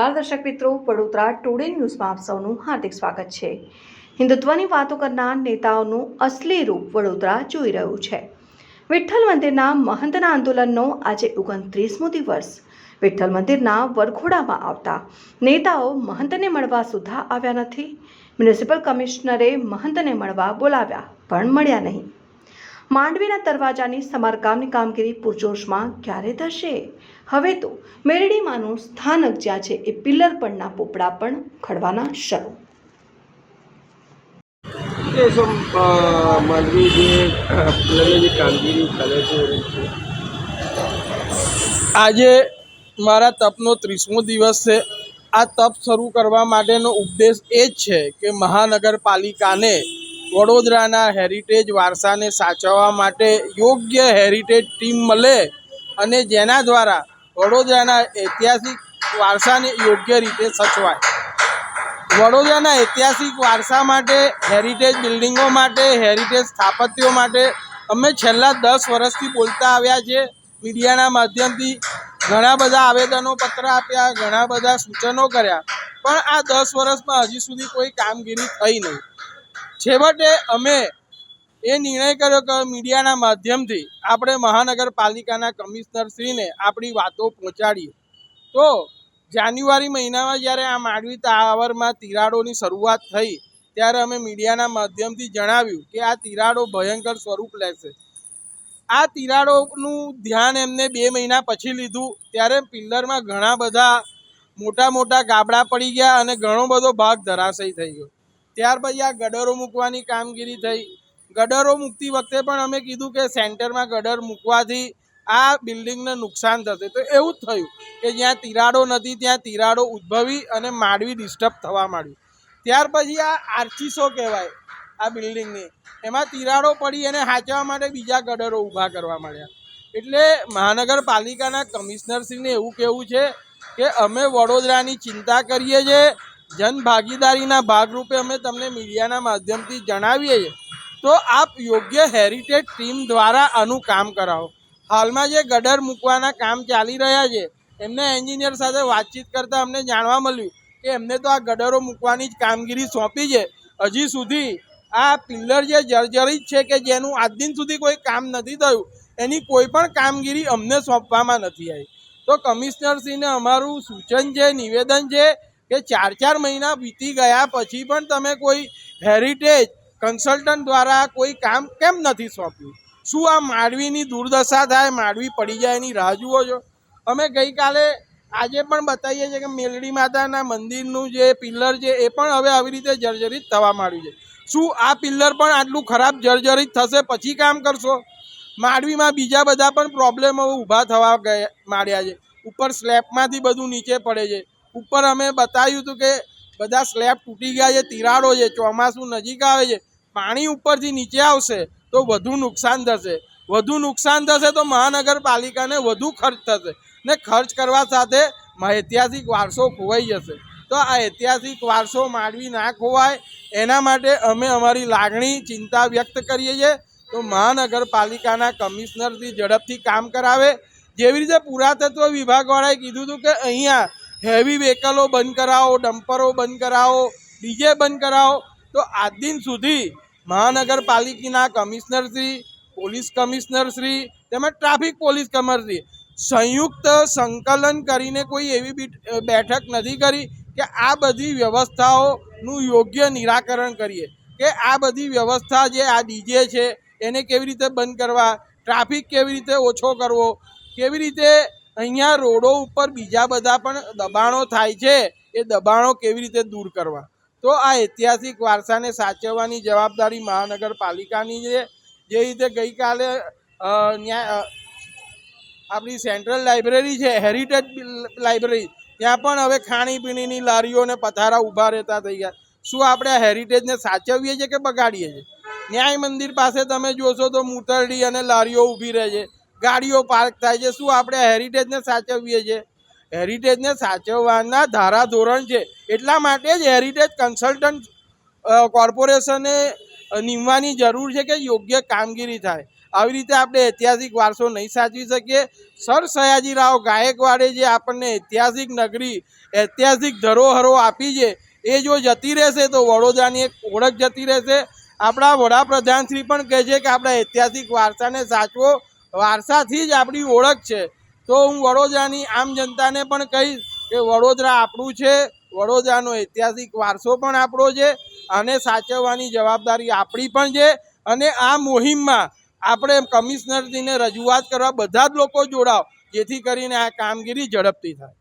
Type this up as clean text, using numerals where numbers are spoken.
નમસ્કાર દર્શક મિત્રો, વડોદરા ટુડે ન્યૂઝમાં આપ સૌનું હાર્દિક સ્વાગત છે। હિન્દુત્વની વાતો કરનાર નેતાઓનું અસલી રૂપ વડોદરા જોઈ રહ્યું છે। વિઠ્ઠલ મંદિરના મહંતના આંદોલનનો આજે 29મો દિવસ। વિઠ્ઠલ મંદિરના વરઘોડામાં આવતા નેતાઓ મહંતને મળવા સુદ્ધા આવ્યા નથી। મ્યુનિસિપલ કમિશનરે મહંતને મળવા બોલાવ્યા પણ મળ્યા નહીં। માંડવીના દરવાજાની સમારકામની કામગીરી પૂરજોશમાં ક્યારે થશે? હવે તો મેરડીમાંનું સ્થાનક જ્યાં છે એ પિલ્લર પરના પોપડા પણ ખડવાના શરૂ। માંડવી જે પિલ્લરની કામગીરી ચાલે છે, આજે મારા તપનો 30મો દિવસ છે। આ તપ શરૂ કરવા માટેનો ઉદ્દેશ એ જ છે કે મહાનગરપાલિકાને વડોદરાના હેરિટેજ વારસાને સાચવવા માટે યોગ્ય હેરિટેજ ટીમ મળે અને જેના દ્વારા વડોદરાના ઐતિહાસિક વારસાને યોગ્ય રીતે સચવાય। વડોદરાના ઐતિહાસિક વારસા માટે, હેરિટેજ બિલ્ડિંગો માટે, હેરિટેજ સ્થાપત્યો માટે અમે છેલ્લા 10 વર્ષથી બોલતા આવ્યા છે। મીડિયાના માધ્યમથી ઘણા બધા આવેદનો પત્ર આપ્યા, ઘણા બધા સૂચનો કર્યા, પણ આ 10 વર્ષમાં હજી સુધી કોઈ કામગીરી થઈ નહીં। છેવટે અમે એ નિર્ણય કર્યો કે મીડિયાના માધ્યમથી આપણે મહાનગરપાલિકાના કમિશનરશ્રીને આપણી વાતો પહોંચાડીએ। તો જાન્યુઆરી મહિનામાં જ્યારે આ માંડવી ટાવરમાં તિરાડોની શરૂઆત થઈ ત્યારે અમે મીડિયાના માધ્યમથી જણાવ્યું કે આ તિરાડો ભયંકર સ્વરૂપ લેશે। આ તિરાડોનું ધ્યાન એમને 2 મહિના પછી લીધું ત્યારે પિલ્લરમાં ઘણા બધા મોટા મોટા ગાબડા પડી ગયા અને ઘણો બધો ભાગ ધરાશયી થઈ ગયો। ત્યાર પછી આ ગડરો મૂકવાની કામગીરી થઈ। ગડરો મૂકતી વખતે પણ અમે કીધું કે સેન્ટરમાં ગડર મૂકવાથી આ બિલ્ડિંગને નુકસાન થશે, તો એવું જ થયું કે જ્યાં તિરાડો નથી ત્યાં તિરાડો ઉદ્ભવી અને માંડવી ડિસ્ટર્બ થવા માંડ્યું। ત્યાર પછી આ આર્ચીસો કહેવાય આ બિલ્ડિંગની, એમાં તિરાડો પડી અને સાચવવા માટે બીજા ગડરો ઊભા કરવા માંડ્યા। એટલે મહાનગરપાલિકાના કમિશનરશ્રીને એવું કહેવું છે કે અમે વડોદરાની ચિંતા કરીએ છીએ, જનભાગીદારીના ભાગરૂપે અમે તમને મીડિયાના માધ્યમથી જણાવીએ છીએ, તો આપ યોગ્ય હેરિટેજ ટીમ દ્વારા આનું કામ કરાવો। હાલમાં જે ગટર મૂકવાના કામ ચાલી રહ્યા છે એમના એન્જિનિયર સાથે વાતચીત કરતાં અમને જાણવા મળ્યું કે એમને તો આ ગટરો મૂકવાની જ કામગીરી સોંપી છે, હજી સુધી આ પિલ્લર જે જર્જરિત છે કે જેનું આજ દિન સુધી કોઈ કામ નથી થયું એની કોઈ પણ કામગીરી અમને સોંપવામાં નથી આવી। તો કમિશનરશ્રીને અમારું સૂચન છે, નિવેદન છે કે 4 મહિના વીતી ગયા પછી પણ તમે કોઈ હેરિટેજ કન્સલ્ટન્ટ દ્વારા કોઈ કામ કેમ નથી સોંપ્યું? શું આ માંડવીની દુર્દશા થાય, માંડવી પડી જાય એની રાહ જુઓ છો? અમે ગઈકાલે આજે પણ બતાવીએ છીએ કે મેલડી માતાના મંદિરનું જે પિલ્લર છે એ પણ હવે આવી રીતે જર્જરિત થવા માંડ્યું છે। શું આ પિલ્લર પણ આટલું ખરાબ જર્જરિત થશે પછી કામ કરશો? માંડવીમાં બીજા બધા પણ પ્રોબ્લેમો ઊભા થવા માંડ્યા છે। ઉપર સ્લેબમાંથી બધું નીચે પડે છે। ઉપર અમે બતાવ્યું હતું કે બધા સ્લેબ તૂટી ગયા છે, તિરાડો છે, ચોમાસું નજીક આવે છે, પાણી ઉપરથી નીચે આવશે તો વધુ નુકસાન થશે। વધુ નુકસાન થશે તો મહાનગરપાલિકાને વધુ ખર્ચ થશે ને ખર્ચ કરવા સાથે ઐતિહાસિક વારસો ખોવાઈ જશે। તો આ ઐતિહાસિક વારસો માંડવી ના ખોવાય એના માટે અમે અમારી લાગણી, ચિંતા વ્યક્ત કરીએ છીએ। તો મહાનગરપાલિકાના કમિશનરથી ઝડપથી કામ કરાવે। જેવી રીતે પુરાતત્વ વિભાગવાળાએ કીધું હતું કે અહીંયા હેવી વ્હીકલો બંધ કરાવો, ડમ્પરો બંધ કરાવો, ડીજે બંધ કરાવો, તો આજ દિન સુધી મહાનગરપાલિકાના કમિશનરશ્રી, પોલીસ કમિશનરશ્રી તેમજ ટ્રાફિક પોલીસ કમિશનરશ્રી સંયુક્ત સંકલન કરીને કોઈ એવી બેઠક નથી કરી કે આ બધી વ્યવસ્થાઓનું યોગ્ય નિરાકરણ કરીએ કે આ બધી વ્યવસ્થા જે આ ડીજે છે એને કેવી રીતે બંધ કરવા, ટ્રાફિક કેવી રીતે ઓછો કરવો, કેવી રીતે અહીંયા રોડો ઉપર બીજા બધા પણ દબાણો થાય છે એ દબાણો કેવી રીતે દૂર કરવા। તો આ ઐતિહાસિક વારસાને સાચવવાની જવાબદારી મહાનગરપાલિકાની છે। જે રીતે ગઈકાલે આપણી સેન્ટ્રલ લાઇબ્રેરી છે, હેરિટેજ લાઇબ્રેરી, ત્યાં પણ હવે ખાણીપીણીની લારીઓ અને પથારા ઊભા રહેતા થઈ ગયા। શું આપણે આ હેરિટેજને સાચવીએ છીએ કે બગાડીએ છીએ? ન્યાય મંદિર પાસે તમે જોશો તો મૂતરડી અને લારીઓ ઊભી રહે છે, ગાડીઓ પાર્ક થાય છે। શું આપણે આ હેરિટેજને સાચવીએ છીએ? હેરિટેજને સાચવવાના ધારાધોરણ છે, એટલા માટે જ હેરિટેજ કન્સલ્ટન્ટ કોર્પોરેશને નીમવાની જરૂર છે કે યોગ્ય કામગીરી થાય। આવી રીતે આપણે ઐતિહાસિક વારસો નહીં સાચવી શકીએ. સર સયાજીરાવ ગાયકવાડે જે આપણને ઐતિહાસિક નગરી, ઐતિહાસિક ધરોહરો આપી છે, એ જો જતી રહેશે તો વડોદરાની એક ઓળખ જતી રહેશે. આપણા વડાપ્રધાનશ્રી પણ કહે છે કે આપણા ઐતિહાસિક વારસાને સાચવો, વારસાથી જ આપણી ઓળખ છે. તો હું વડોદરાની આમ જનતાને પણ કહીશ કે વડોદરા આપણું છે, વડોદરાનો ઐતિહાસિક વારસો પણ આપણો છે અને સાચવવાની જવાબદારી આપણી પણ છે. અને આ મુહિમમાં આપણે કમિશનરશ્રીને રજૂઆત કરવા બધા જ લોકો જોડાવ, જેથી કરીને આ કામગીરી ઝડપથી થાય.